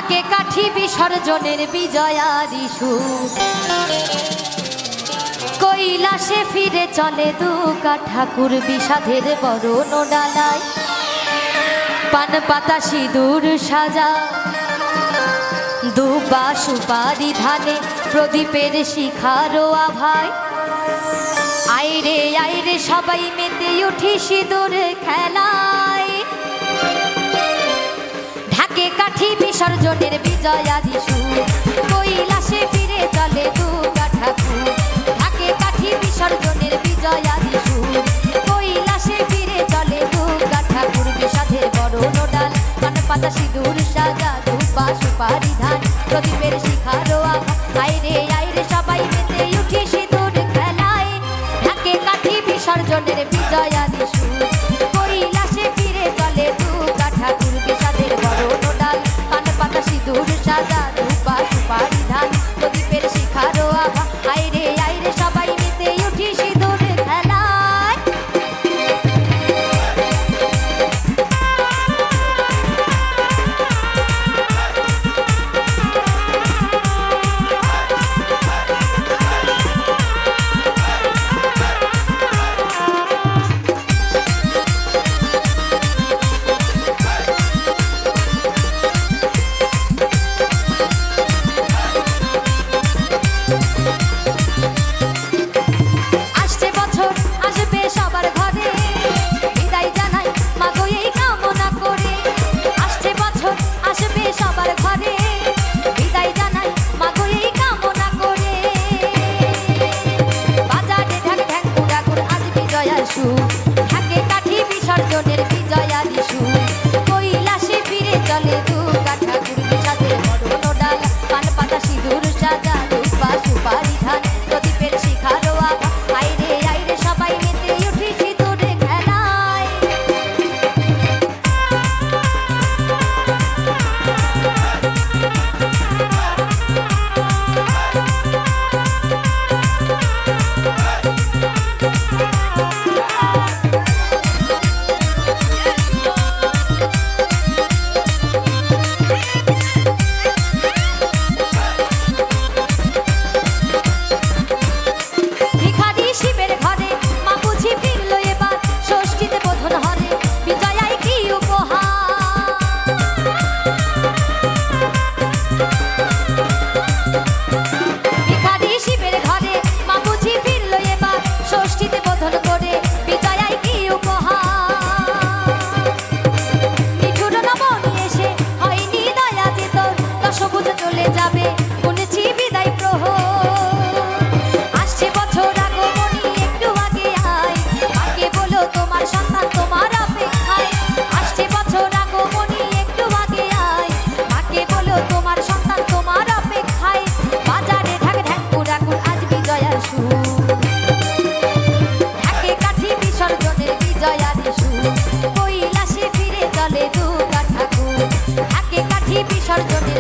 ঢাকে কাঠি বিসর্জনের বিজয়ারি সুর, কৈলাসে ফিরে চলে দুকা ঠাকুর বিষাদের বরণ ডালায়, পান পাতা সিঁদুর সাজা দুবা সুপারি ধানে প্রদীপের শিখারো আভায়। আইরে আইরে সবাই মেতে উঠি সিঁদুর খেলায়, ঢাকে কাঠি বিসর্জনের বিজয়ারি সুর, কৈলাসে ফিরে চলে দুর্গা ঠাকুর। ঢাকে কাঠি বিসর্জনের বিজয়ারি সুর, কৈলাসে ফিরে চলে দুর্গা ঠাকুর বিষাদের বরণ ডাল, পান পাতা সিঁদুর সাজা দুবা সুপারি ধান প্রদীপের শিখারো আভা। আইরে আইরে সবাই মেতে উঠি সিঁদুর খেলায়, ঢাকে কাঠি বিসর্জনের বিজয়ারি সুর, কৈলাসে ফিরে চলে দুর্গা ঠাকুর বিষাদের বরণ ডাল, পান পাতা সিঁদুর সাজা দুবা সুপারি ধান প্রদীপের শিখারো আভা। আইরে আইরে সবাই মেতে উঠি সিঁদুর খেলায়। ঢাকে কাঠি বিসর্জনের বিজয়ারি সুর, কৈলাসে ফিরে চলে দুর্গা ঠাকুর বিষাদের বরণ ডাল, পান পাতা সিঁদুর সাজা দুবা সুপারি ধান প্রদীপের শিখারো আভা। আইরে আইরে সবাই মেতে উঠি সিঁদুর খেলায়। কৈলাসে ফিরে চলে দুর্গা ঠাকুর, ঢাকে কাঠি বিসর্জনের